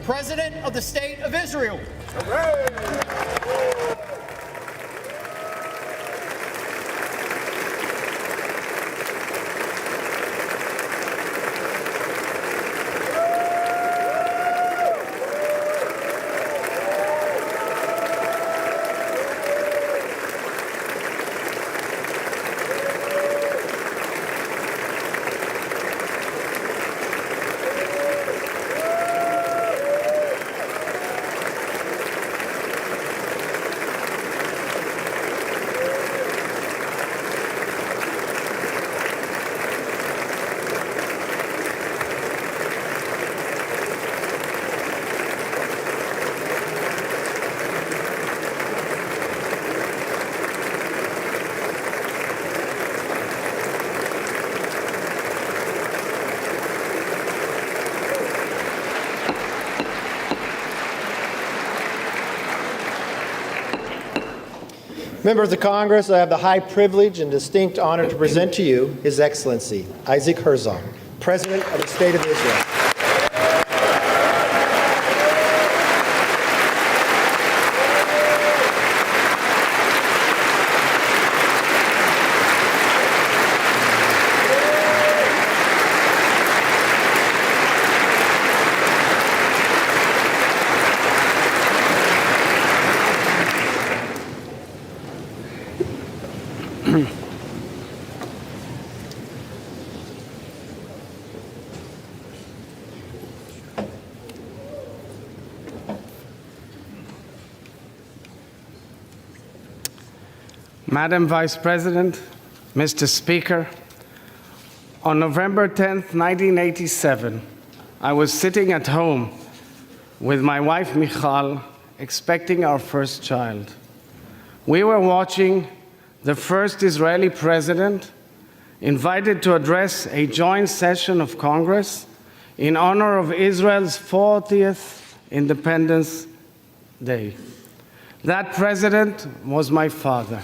President of the State of Israel. Hooray! Members of Congress, I have the high privilege and distinct honor to present to you His Excellency Isaac Herzog, President of the State of Israel. Madam Vice President, Mr. Speaker, on November 10th, 1987, I was sitting at home with my wife, Michal, expecting our first child. We were watching the first Israeli president invited to address a joint session of Congress in honor of Israel's 40th Independence Day. That president was my father.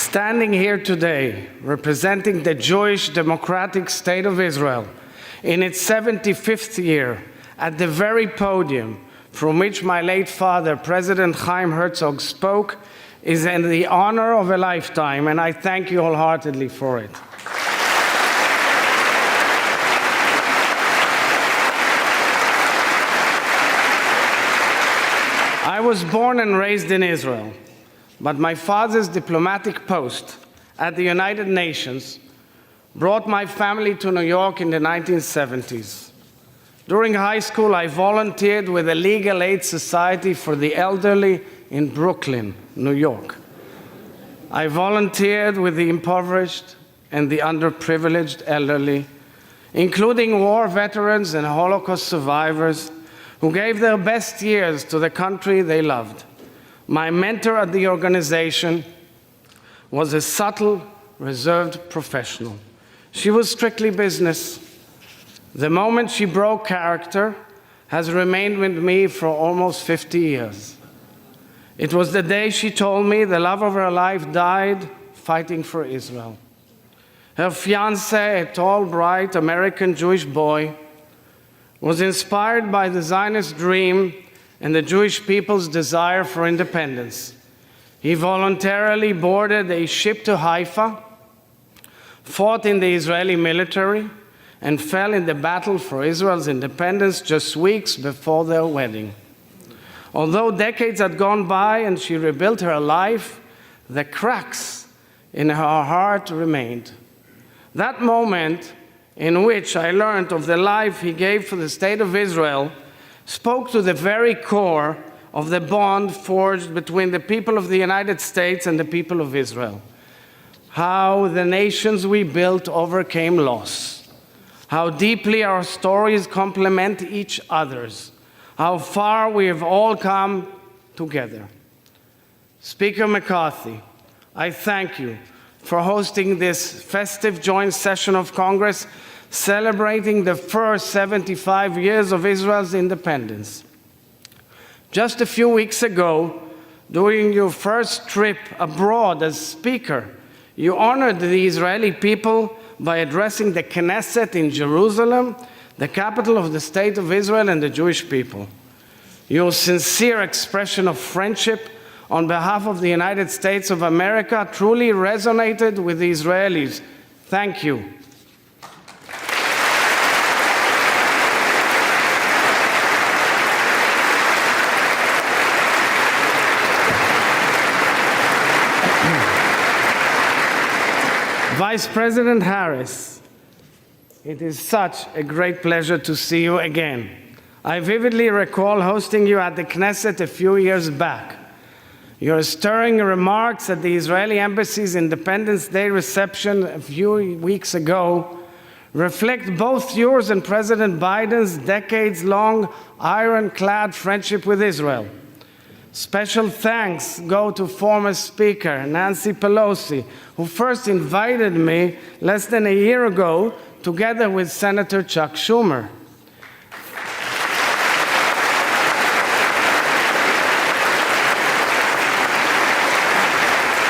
Standing here today, representing the Jewish Democratic State of Israel in its 75th year, at the very podium from which my late father, President Chaim Herzog, spoke, is in the honor of a lifetime, and I thank you wholeheartedly for it. I was born and raised in Israel, but my father's diplomatic post at the United Nations brought my family to New York in the 1970s. During high school, I volunteered with the Legal Aid Society for the Elderly in Brooklyn, New York. I volunteered with the impoverished and the underprivileged elderly, including war veterans and Holocaust survivors who gave their best years to the country they loved. My mentor at the organization was a subtle, reserved professional. She was strictly business. The moment she broke character has remained with me for almost 50 years. It was the day she told me the love of her life died fighting for Israel. Her fiancé, a tall, bright American Jewish boy, was inspired by the Zionist dream and the Jewish people's desire for independence. He voluntarily boarded a ship to Haifa, fought in the Israeli military, and fell in the battle for Israel's independence just weeks before their wedding. Although decades had gone by and she rebuilt her life, the cracks in her heart remained. That moment in which I learned of the life he gave for the State of Israel spoke to the very core of the bond forged between the people of the United States and the people of Israel. How the nations we built overcame loss. How deeply our stories complement each other's. How far we have all come together. Speaker McCarthy, I thank you for hosting this festive joint session of Congress celebrating the first 75 years of Israel's independence. Just a few weeks ago, During your first trip abroad as speaker, you honored the Israeli people by addressing the Knesset in Jerusalem, the capital of the State of Israel and the Jewish people. Your sincere expression of friendship on behalf of the United States of America truly resonated with the Israelis. Thank you. Vice President Harris, it is such a great pleasure to see you again. I vividly recall hosting you at the Knesset a few years back. Your stirring remarks at the Israeli Embassy's Independence Day reception a few weeks ago reflect both yours and President Biden's decades-long ironclad friendship with Israel. Special thanks go to former Speaker Nancy Pelosi, who first invited me less than a year ago, together with Senator Chuck Schumer.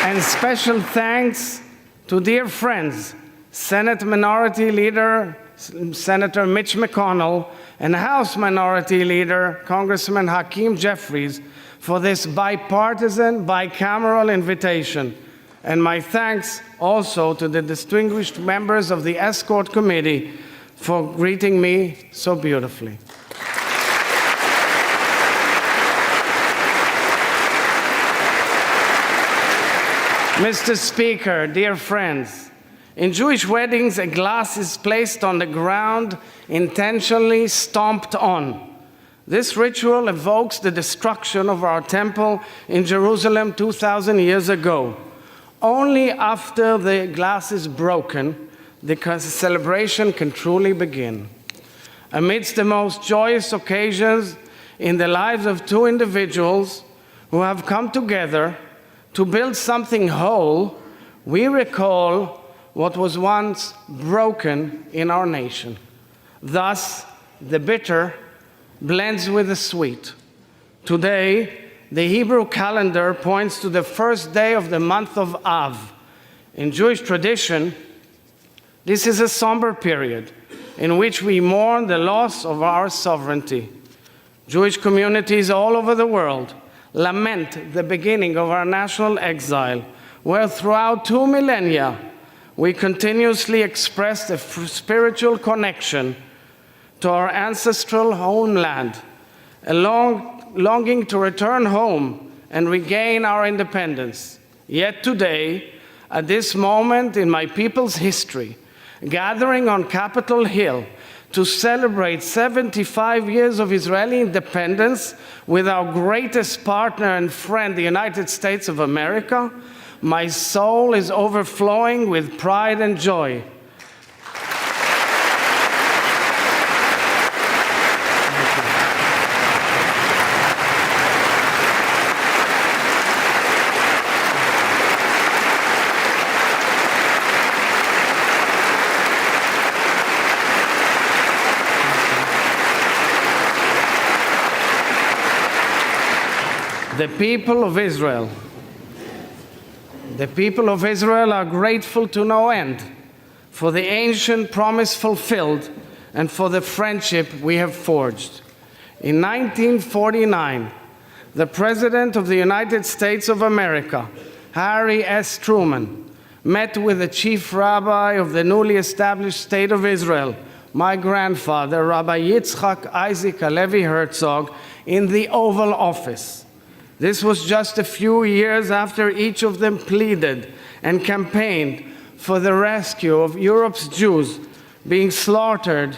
And special thanks to dear friends, Senate Minority Leader Senator Mitch McConnell and House Minority Leader Congressman Hakeem Jeffries for this bipartisan, bicameral invitation. And my thanks also to the distinguished members of the Escort Committee for greeting me so beautifully. Mr. Speaker, dear friends, in Jewish weddings, a glass is placed on the ground, intentionally stomped on. This ritual evokes the destruction of our temple in Jerusalem 2,000 years ago. Only after the glass is broken, the celebration can truly begin. Amidst the most joyous occasions in the lives of two individuals who have come together to build something whole, we recall what was once broken in our nation. Thus, the bitter blends with the sweet. Today, the Hebrew calendar points to the first day of the month of Av. In Jewish tradition, this is a somber period in which we mourn the loss of our sovereignty. Jewish communities all over the world lament the beginning of our national exile, where throughout 2 millennia, we continuously expressed a spiritual connection to our ancestral homeland, a longing to return home and regain our independence. Yet today, at this moment in my people's history, gathering on Capitol Hill to celebrate 75 years of Israeli independence with our greatest partner and friend, the United States of America, my soul is overflowing with pride and joy. The people of Israel are grateful to no end for the ancient promise fulfilled and for the friendship we have forged. In 1949, the President of the United States of America, Harry S. Truman, met with the chief rabbi of the newly established State of Israel, my grandfather, Rabbi Yitzchak Isaac Halevi Herzog, in the Oval Office. This was just a few years after each of them pleaded and campaigned for the rescue of Europe's Jews being slaughtered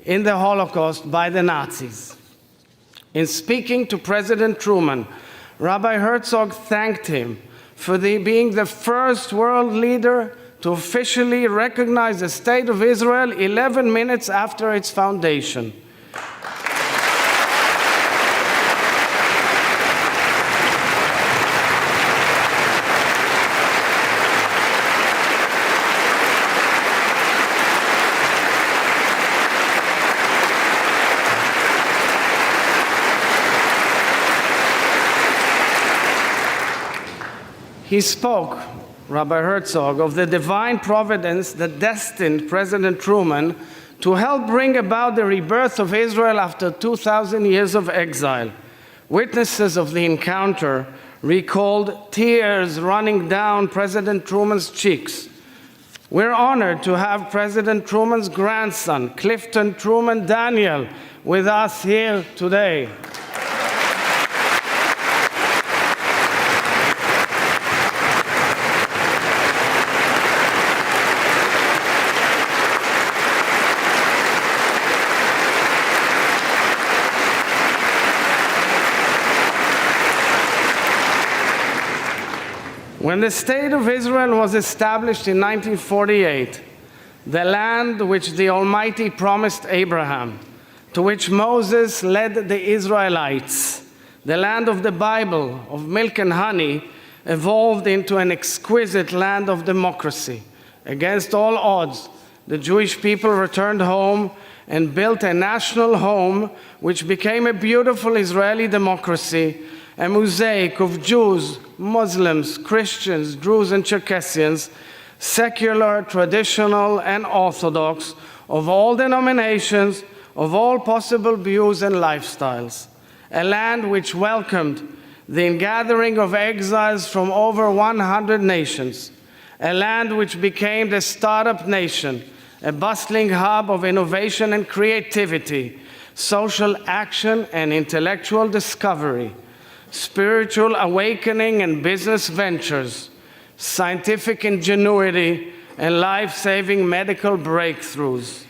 in the Holocaust by the Nazis. In speaking to President Truman, Rabbi Herzog thanked him for being the first world leader to officially recognize the State of Israel 11 minutes after its foundation. He spoke, Rabbi Herzog, of the divine providence that destined President Truman to help bring about the rebirth of Israel after 2,000 years of exile. Witnesses of the encounter recalled tears running down President Truman's cheeks. We're honored to have President Truman's grandson, Clifton Truman Daniel, with us here today. When the State of Israel was established in 1948, the land which the Almighty promised Abraham, to which Moses led the Israelites, the land of the Bible, of milk and honey, evolved into an exquisite land of democracy. Against all odds, the Jewish people returned home and built a national home which became a beautiful Israeli democracy, a mosaic of Jews, Muslims, Christians, Druze and Circassians, secular, traditional, and Orthodox, of all denominations, of all possible views and lifestyles. A land which welcomed the ingathering of exiles from over 100 nations. A land which became the startup nation, a bustling hub of innovation and creativity, social action and intellectual discovery, spiritual awakening and business ventures, scientific ingenuity, and life-saving medical breakthroughs.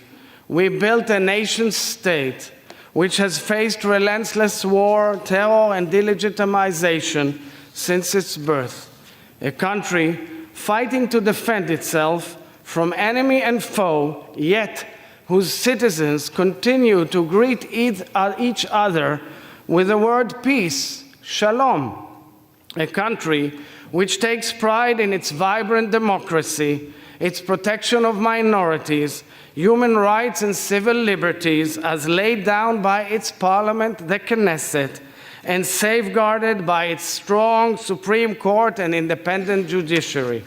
We built a nation-state which has faced relentless war, terror, and delegitimization since its birth. A country fighting to defend itself from enemy and foe, yet whose citizens continue to greet each other with the word peace, Shalom, a country which takes pride in its vibrant democracy, its protection of minorities, human rights and civil liberties as laid down by its parliament, the Knesset, and safeguarded by its strong Supreme Court and independent judiciary.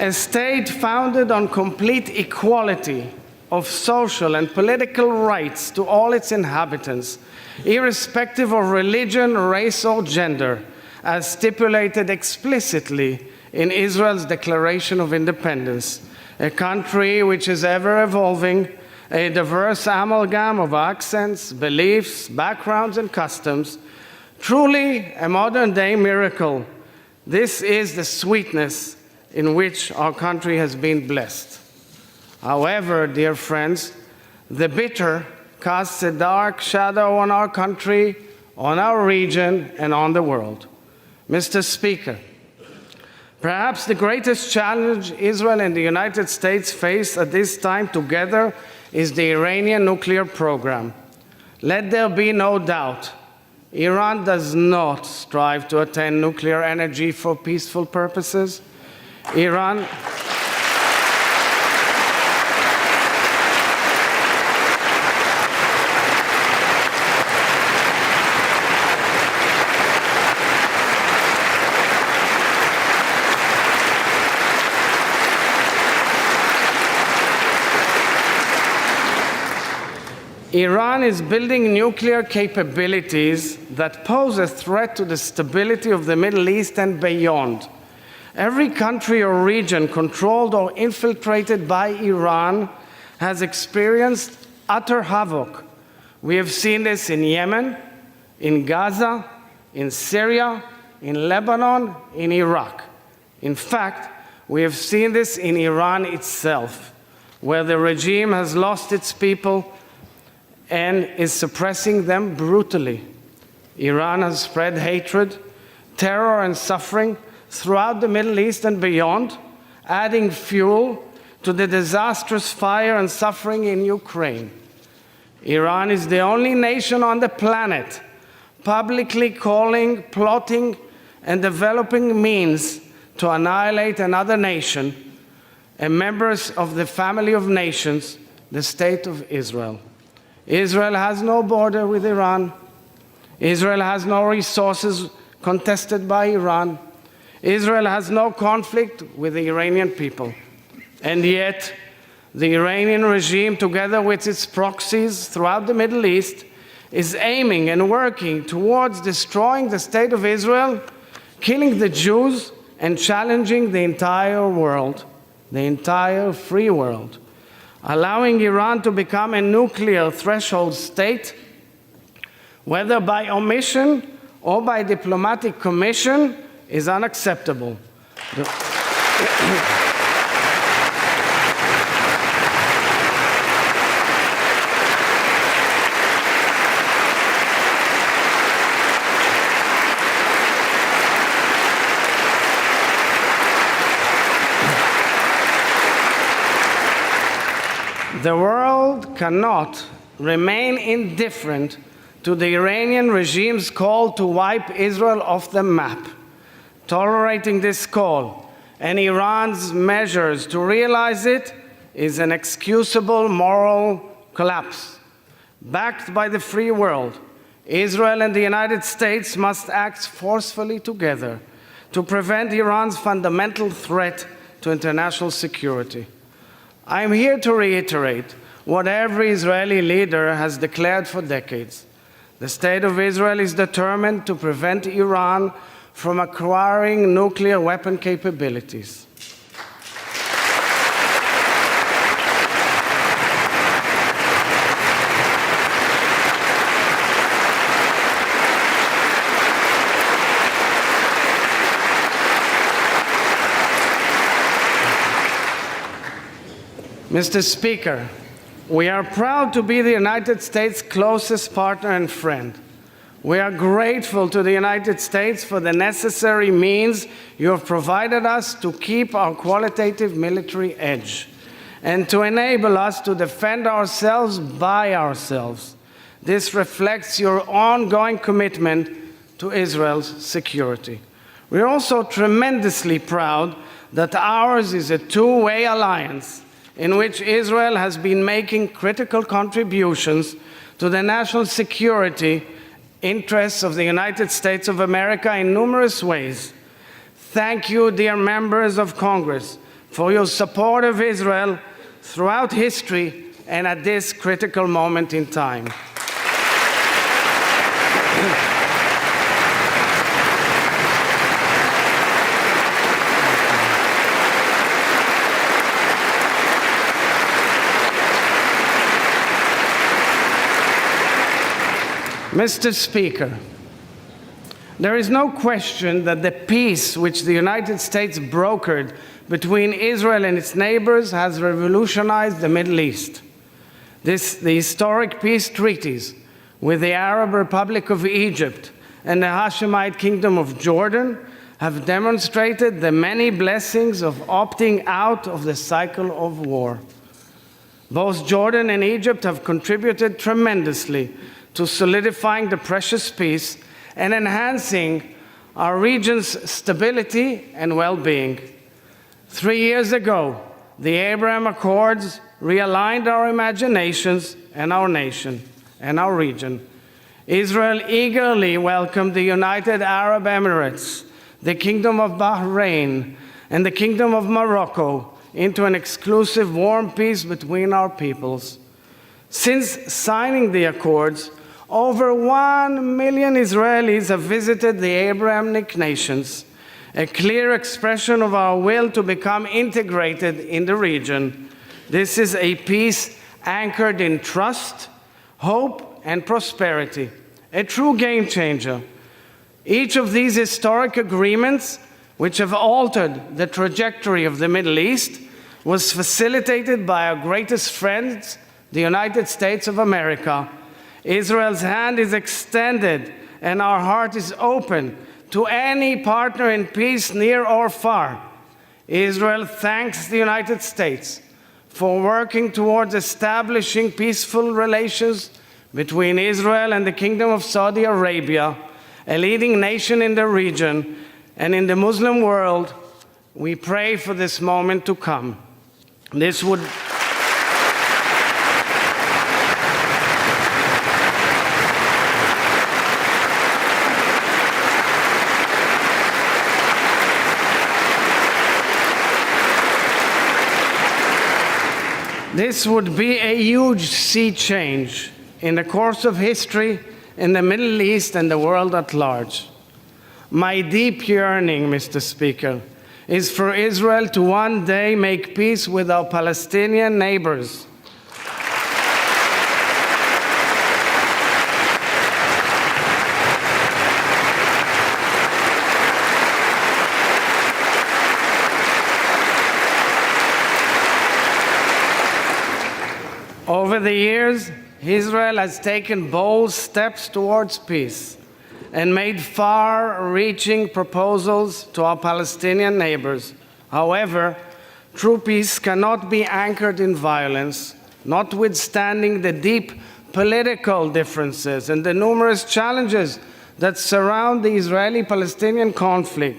A state founded on complete equality of social and political rights to all its inhabitants, irrespective of religion, race, or gender, as stipulated explicitly in Israel's Declaration of Independence. A country which is ever evolving, a diverse amalgam of accents, beliefs, backgrounds, and customs, truly a modern-day miracle. This is the sweetness in which our country has been blessed. However, dear friends, the bitter casts a dark shadow on our country, on our region, and on the world. Mr. Speaker, perhaps the greatest challenge Israel and the United States face at this time together is the Iranian nuclear program. Let there be no doubt, Iran does not strive to attain nuclear energy for peaceful purposes. Iran is building nuclear capabilities that pose a threat to the stability of the Middle East and beyond. Every country or region controlled or infiltrated by Iran has experienced utter havoc. We have seen this in Yemen, in Gaza, in Syria, in Lebanon, in Iraq. In fact, we have seen this in Iran itself, where the regime has lost its people and is suppressing them brutally. Iran has spread hatred, terror, and suffering throughout the Middle East and beyond, adding fuel to the disastrous fire and suffering in Ukraine. Iran is the only nation on the planet publicly calling, plotting, and developing means to annihilate another nation, and members of the family of nations, the State of Israel. Israel has no border with Iran. Israel has no resources contested by Iran. Israel has no conflict with the Iranian people. And yet, the Iranian regime, together with its proxies throughout the Middle East, is aiming and working towards destroying the State of Israel, killing the Jews, and challenging the entire world, the entire free world. Allowing Iran to become a nuclear threshold state, whether by omission or by diplomatic commission, is unacceptable. The world cannot remain indifferent to the Iranian regime's call to wipe Israel off the map. Tolerating this call and Iran's measures to realize it is an inexcusable moral collapse. Backed by the free world, Israel and the United States must act forcefully together to prevent Iran's fundamental threat to international security. I am here to reiterate what every Israeli leader has declared for decades. The State of Israel is determined to prevent Iran from acquiring nuclear weapon capabilities. Mr. Speaker, we are proud to be the United States' closest partner and friend. We are grateful to the United States for the necessary means you have provided us to keep our qualitative military edge and to enable us to defend ourselves by ourselves. This reflects your ongoing commitment to Israel's security. We are also tremendously proud that ours is a two-way alliance in which Israel has been making critical contributions to the national security interests of the United States of America in numerous ways. Thank you, dear members of Congress, for your support of Israel throughout history and at this critical moment in time. Mr. Speaker, there is no question that the peace which the United States brokered between Israel and its neighbors has revolutionized the Middle East. The historic peace treaties with the Arab Republic of Egypt and the Hashemite Kingdom of Jordan have demonstrated the many blessings of opting out of the cycle of war. Both Jordan and Egypt have contributed tremendously to solidifying the precious peace and enhancing our region's stability and well-being. 3 years ago, the Abraham Accords realigned our imaginations and our nation and our region. Israel eagerly welcomed the United Arab Emirates, the Kingdom of Bahrain, and the Kingdom of Morocco into an exclusive warm peace between our peoples. Since signing the accords, over 1 million Israelis have visited the Abrahamic nations, a clear expression of our will to become integrated in the region. This is a peace anchored in trust, hope, and prosperity, a true game changer. Each of these historic agreements, which have altered the trajectory of the Middle East, was facilitated by our greatest friends, the United States of America. Israel's hand is extended and our heart is open to any partner in peace, near or far. Israel thanks the United States for working towards establishing peaceful relations between Israel and the Kingdom of Saudi Arabia, a leading nation in the region and in the Muslim world. We pray for this moment to come. This would be a huge sea change in the course of history in the Middle East and the world at large. My deep yearning, Mr. Speaker, is for Israel to one day make peace with our Palestinian neighbors. Over the years, Israel has taken bold steps towards peace and made far-reaching proposals to our Palestinian neighbors. However, true peace cannot be anchored in violence, notwithstanding the deep political differences and the numerous challenges that surround the Israeli-Palestinian conflict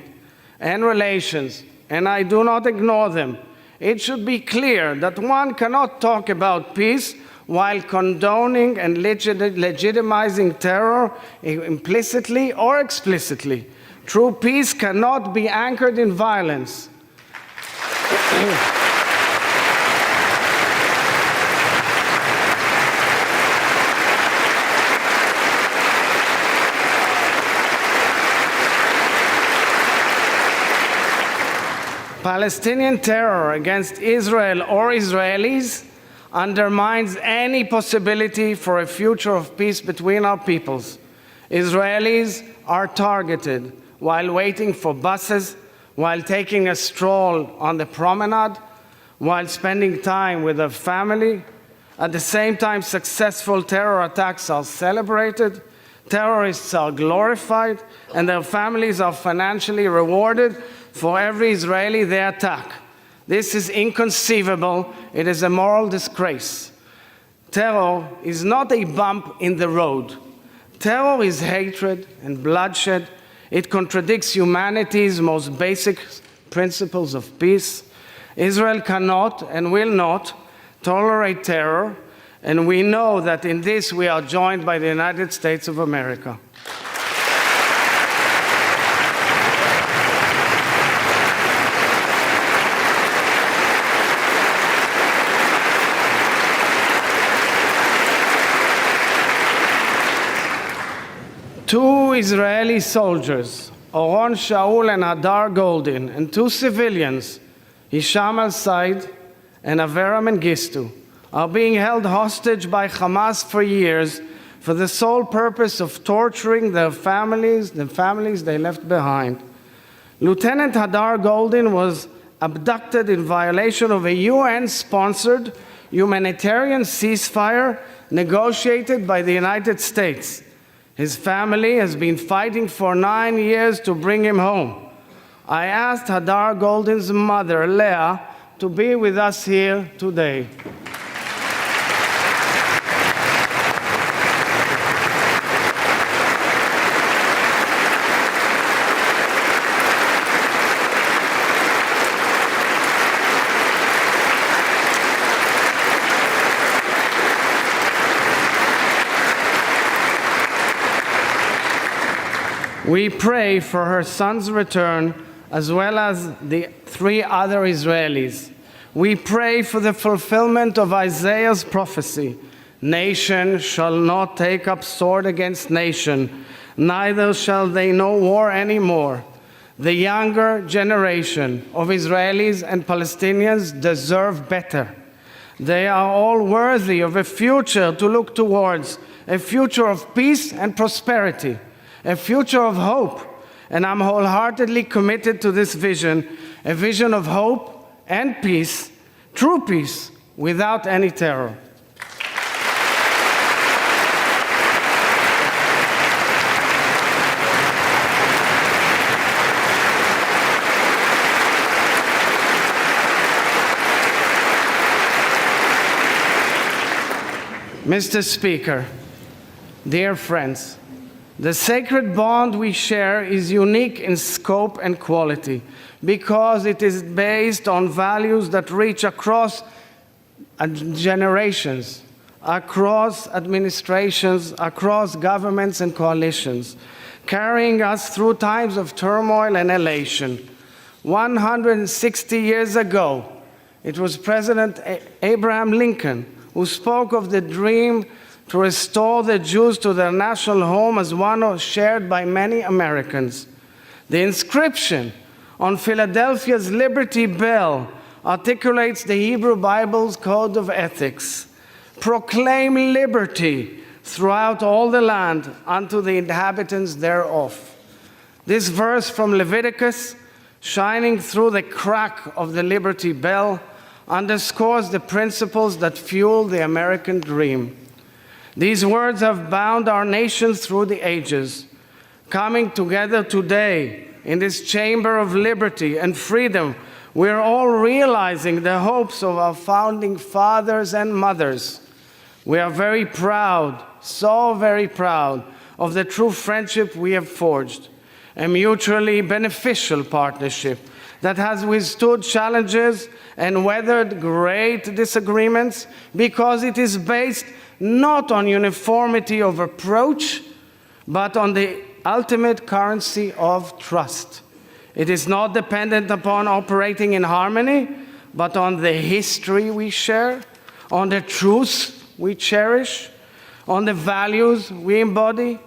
and relations, and I do not ignore them. It should be clear that one cannot talk about peace while condoning and legitimizing terror implicitly or explicitly. True peace cannot be anchored in violence. Palestinian terror against Israel or Israelis undermines any possibility for a future of peace between our peoples. Israelis are targeted while waiting for buses, while taking a stroll on the promenade, while spending time with their family. At the same time, successful terror attacks are celebrated, terrorists are glorified, and their families are financially rewarded for every Israeli they attack. This is inconceivable. It is a moral disgrace. Terror is not a bump in the road. Terror is hatred and bloodshed. It contradicts humanity's most basic principles of peace. Israel cannot and will not tolerate terror, and we know that in this we are joined by the United States of America. Two Israeli soldiers, Oron Shaul and Hadar Goldin, and two civilians, Hisham al-Said and Avera Mengistu, are being held hostage by Hamas for years for the sole purpose of torturing the families they left behind. Lieutenant Hadar Goldin was abducted in violation of a UN-sponsored humanitarian ceasefire negotiated by the United States. His family has been fighting for 9 years to bring him home. I asked Hadar Goldin's mother, Leah, to be with us here today. We pray for her son's return, as well as the 3 other Israelis. We pray for the fulfillment of Isaiah's prophecy. Nation shall not take up sword against nation, neither shall they know war anymore. The younger generation of Israelis and Palestinians deserve better. They are all worthy of a future to look towards, a future of peace and prosperity, a future of hope, and I'm wholeheartedly committed to this vision, a vision of hope and peace, true peace, without any terror. Mr. Speaker, Dear friends, the sacred bond we share is unique in scope and quality because it is based on values that reach across generations, across administrations, across governments and coalitions, carrying us through times of turmoil and elation. 160 years ago, it was President Abraham Lincoln who spoke of the dream to restore the Jews to their national home as one shared by many Americans. The inscription on Philadelphia's Liberty Bell articulates the Hebrew Bible's code of ethics. Proclaim liberty throughout all the land unto the inhabitants thereof. This verse from Leviticus, shining through the crack of the Liberty Bell, underscores the principles that fuel the American dream. These words have bound our nation through the ages. Coming together today in this chamber of liberty and freedom, we are all realizing the hopes of our founding fathers and mothers. We are very proud, so very proud, of the true friendship we have forged, a mutually beneficial partnership that has withstood challenges and weathered great disagreements because it is based not on uniformity of approach, but on the ultimate currency of trust. It is not dependent upon operating in harmony, but on the history we share, on the truths we cherish, on the values we embody.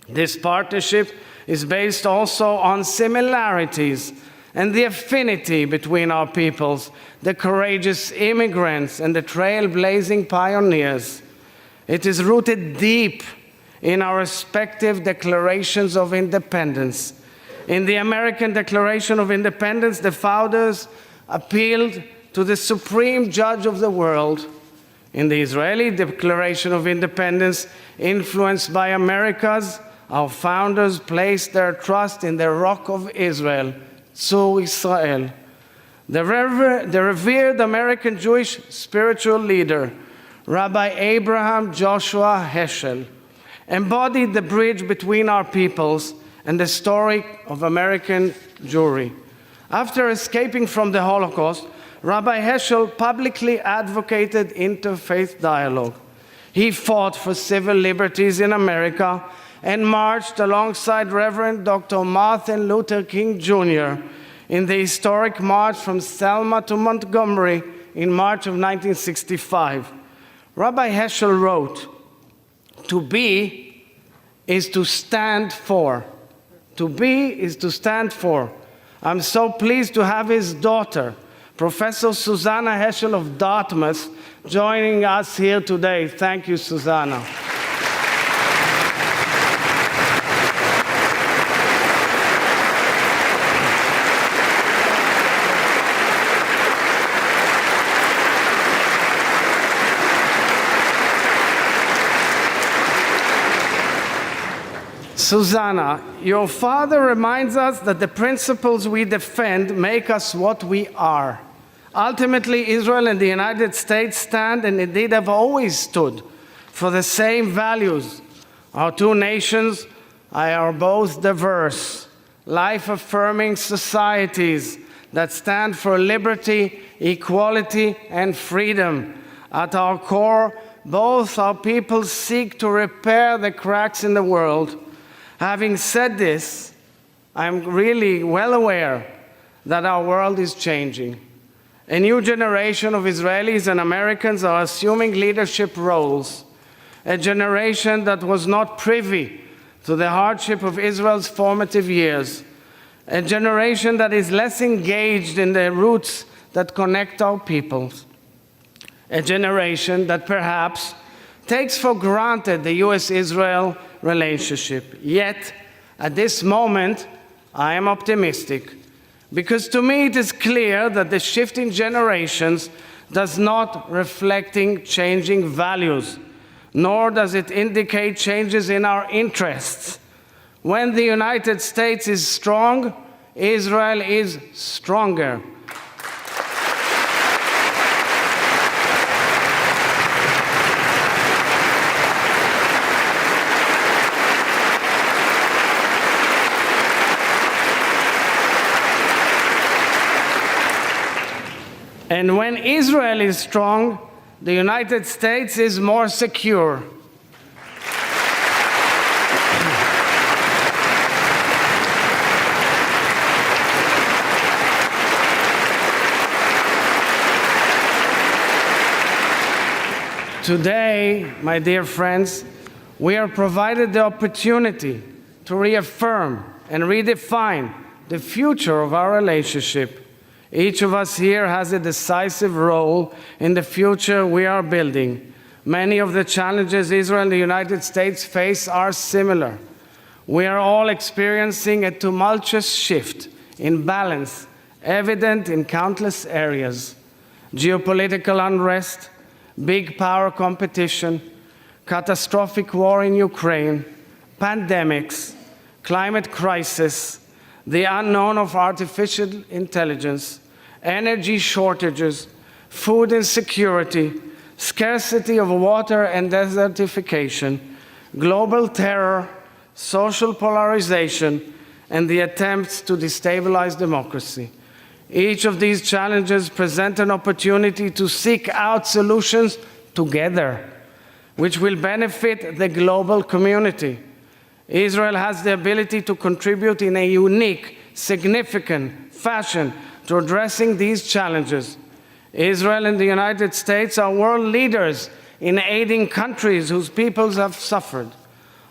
This partnership is based also on similarities and the affinity between our peoples, the courageous immigrants and the trailblazing pioneers. It is rooted deep in our respective declarations of independence. In the American Declaration of Independence, the founders appealed to the supreme judge of the world. In the Israeli Declaration of Independence, influenced by America's, our founders placed their trust in the Rock of Israel, Tzur Israel. The revered American Jewish spiritual leader, Rabbi Abraham Joshua Heschel, embodied the bridge between our peoples and the story of American Jewry. After escaping from the Holocaust, Rabbi Heschel publicly advocated interfaith dialogue. He fought for civil liberties in America and marched alongside Reverend Dr. Martin Luther King Jr. in the historic march from Selma to Montgomery in March of 1965. Rabbi Heschel wrote, "To be is to stand for. To be is to stand for." I'm so pleased to have his daughter, Professor Susanna Heschel of Dartmouth, joining us here today. Thank you, Susanna. Susanna, your father reminds us that the principles we defend make us what we are. Ultimately, Israel and the United States stand, and indeed have always stood, for the same values. Our two nations are both diverse, life-affirming societies that stand for liberty, equality, and freedom. At our core, both our peoples seek to repair the cracks in the world. Having said this, I'm really well aware that our world is changing. A new generation of Israelis and Americans are assuming leadership roles. A generation that was not privy to the hardship of Israel's formative years. A generation that is less engaged in the roots that connect our peoples. A generation that perhaps takes for granted the US-Israel relationship. Yet, at this moment, I am optimistic, because to me it is clear that the shift in generations does not reflect changing values, nor does it indicate changes in our interests. When the United States is strong, Israel is stronger. And when Israel is strong, the United States is more secure. Today, my dear friends, we are provided the opportunity to reaffirm and redefine the future of our relationship. Each of us here has a decisive role in the future we are building. Many of the challenges Israel and the United States face are similar. We are all experiencing a tumultuous shift in balance, evident in countless areas: geopolitical unrest, big power competition, catastrophic war in Ukraine, pandemics, climate crisis, the unknown of artificial intelligence, energy shortages, food insecurity, scarcity of water and desertification, global terror, social polarization, and the attempts to destabilize democracy. Each of these challenges present an opportunity to seek out solutions together, which will benefit the global community. Israel has the ability to contribute in a unique, significant fashion to addressing these challenges. Israel and the United States are world leaders in aiding countries whose peoples have suffered.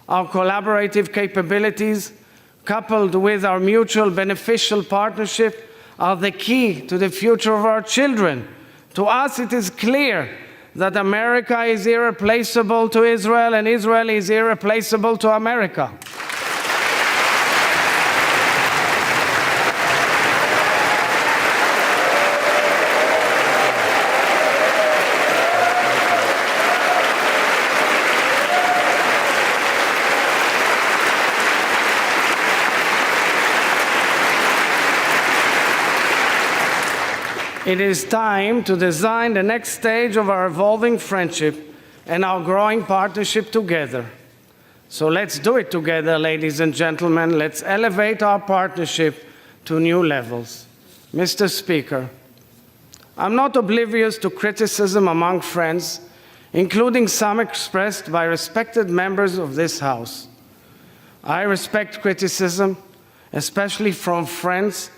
Our collaborative capabilities, coupled with our mutual beneficial partnership, are the key to the future of our children. To us, it is clear that America is irreplaceable to Israel and Israel is irreplaceable to America. It is time to design the next stage of our evolving friendship and our growing partnership together. So let's do it together, ladies and gentlemen. Let's elevate our partnership to new levels. Mr. Speaker, I'm not oblivious to criticism among friends, including some expressed by respected members of this House. I respect criticism, especially from friends,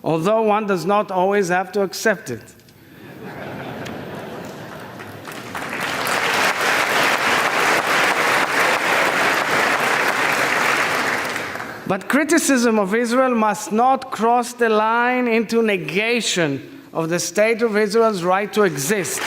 although one does not always have to accept it. But criticism of Israel must not cross the line into negation of the State of Israel's right to exist.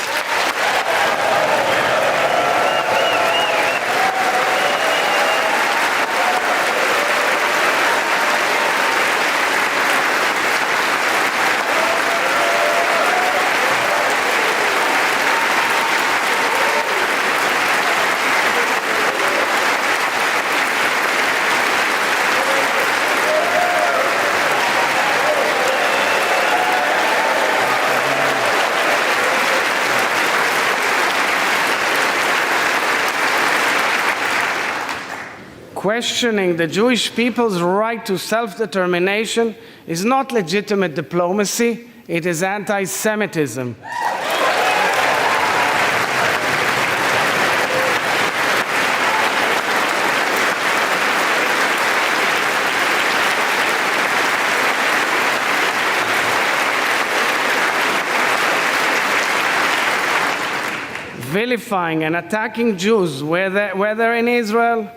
Questioning the Jewish people's right to self-determination is not legitimate diplomacy, it is anti-Semitism. Vilifying and attacking Jews, whether in Israel,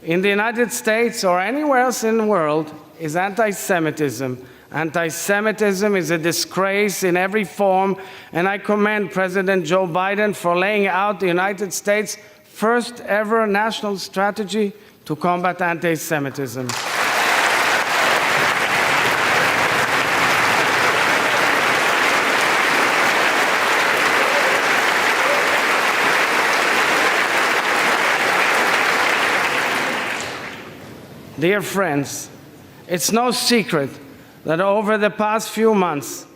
in the United States, or anywhere else in the world, is anti-Semitism. Anti-Semitism is a disgrace in every form, and I commend President Joe Biden for laying out the United States' first ever national strategy to combat anti-Semitism. Dear friends, it's no secret that over the past few months,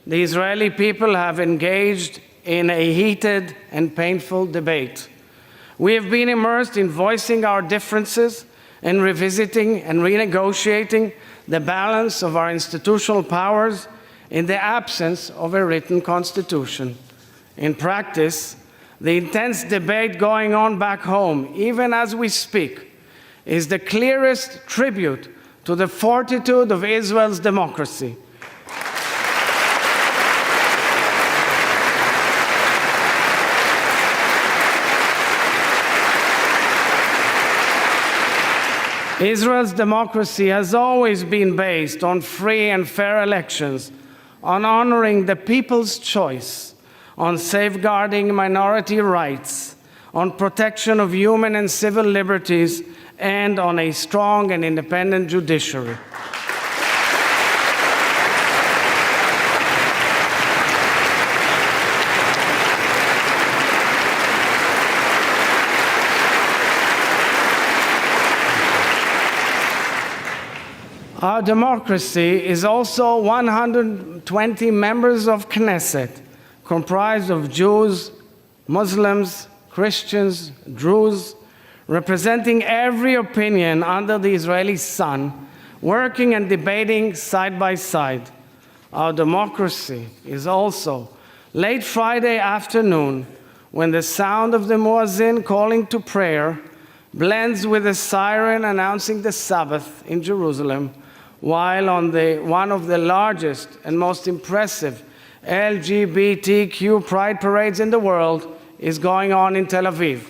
the Israeli people have engaged in a heated and painful debate. We have been immersed in voicing our differences and revisiting and renegotiating the balance of our institutional powers in the absence of a written constitution. In practice, the intense debate going on back home, even as we speak, is the clearest tribute to the fortitude of Israel's democracy. Israel's democracy has always been based on free and fair elections, on honoring the people's choice, on safeguarding minority rights, on protection of human and civil liberties, and on a strong and independent judiciary. Our democracy is also 120 members of Knesset, comprised of Jews, Muslims, Christians, Druze, representing every opinion under the Israeli sun, working and debating side by side. Our democracy is also late Friday afternoon, when the sound of the muezzin calling to prayer blends with the siren announcing the Sabbath in Jerusalem, while on one of the largest and most impressive LGBTQ pride parades in the world is going on in Tel Aviv.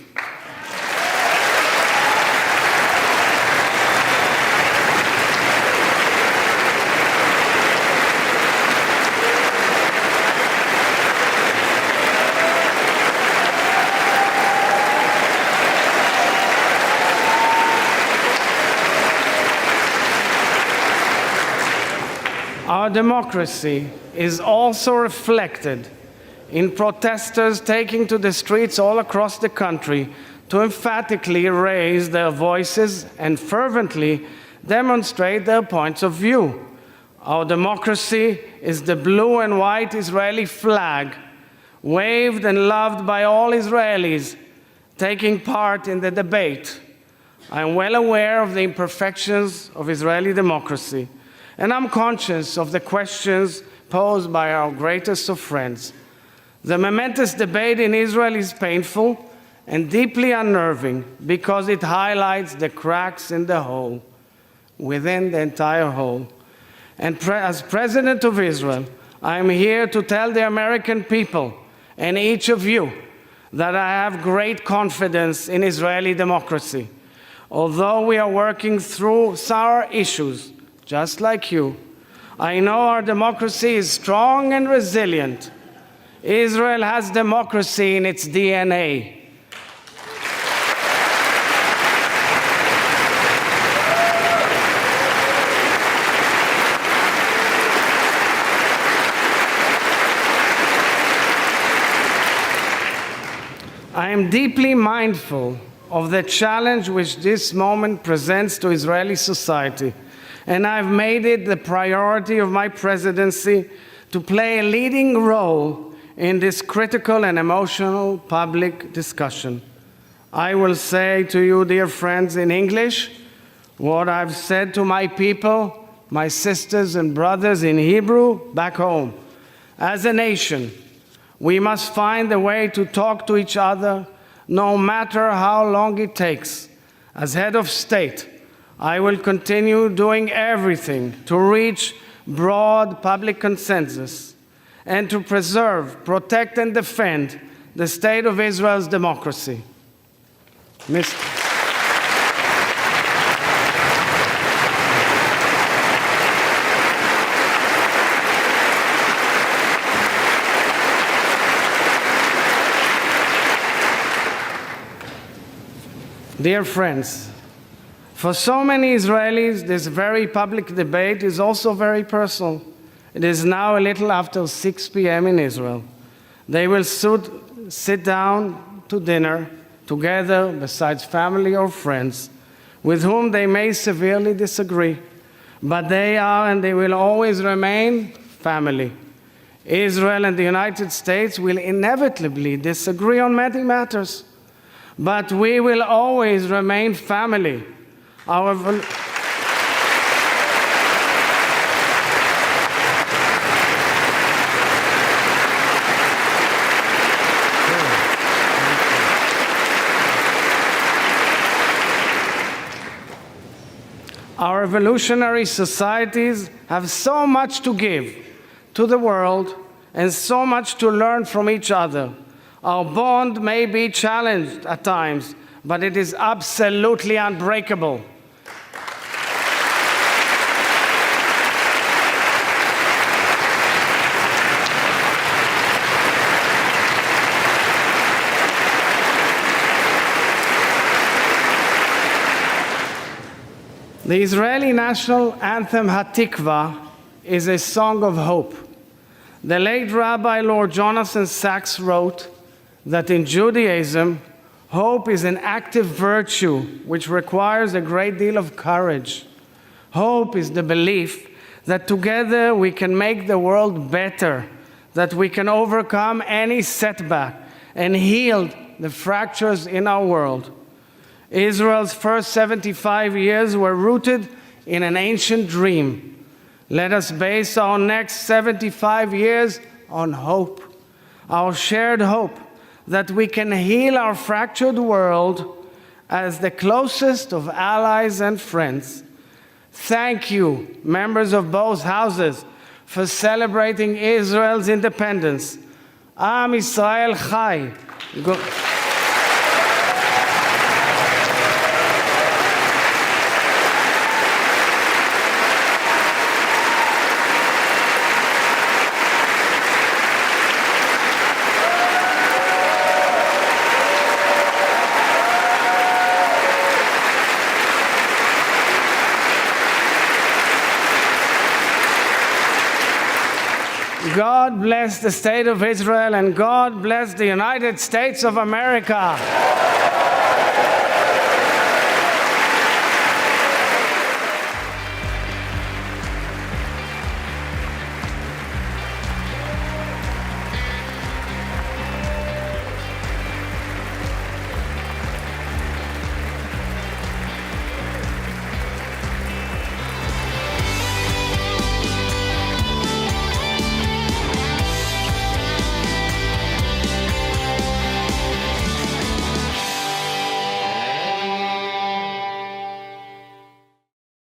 Our democracy is also reflected in protesters taking to the streets all across the country to emphatically raise their voices and fervently demonstrate their points of view. Our democracy is the blue and white Israeli flag, waved and loved by all Israelis taking part in the debate. I am well aware of the imperfections of Israeli democracy, and I'm conscious of the questions posed by our greatest of friends. The momentous debate in Israel is painful and deeply unnerving because it highlights the cracks in the whole, within the entire whole. And as President of Israel, I am here to tell the American people and each of you that I have great confidence in Israeli democracy. Although we are working through sour issues, just like you, I know our democracy is strong and resilient. Israel has democracy in its DNA. I am deeply mindful of the challenge which this moment presents to Israeli society, and I've made it the priority of my presidency to play a leading role in this critical and emotional public discussion. I will say to you, dear friends, in English, what I've said to my people, my sisters and brothers in Hebrew back home. As a nation, we must find a way to talk to each other, no matter how long it takes. As head of state, I will continue doing everything to reach broad public consensus and to preserve, protect, and defend the state of Israel's democracy. Dear friends, for so many Israelis, this very public debate is also very personal. It is now a little after 6 p.m. in Israel. They will sit down to dinner together besides family or friends with whom they may severely disagree, but they are and they will always remain family. Israel and the United States will inevitably disagree on many matters, but we will always remain family. Our evolutionary societies have so much to give to the world and so much to learn from each other. Our bond may be challenged at times, but it is absolutely unbreakable. The Israeli national anthem Hatikva is a song of hope. The late Rabbi Lord Jonathan Sacks wrote that in Judaism, hope is an active virtue which requires a great deal of courage. Hope is the belief that together we can make the world better, that we can overcome any setback and heal the fractures in our world. Israel's first 75 years were rooted in an ancient dream. Let us base our next 75 years on hope, our shared hope that we can heal our fractured world as the closest of allies and friends. Thank you, members of both houses, for celebrating Israel's independence. Am Yisrael Chai. God bless the state of Israel, and God bless the United States of America.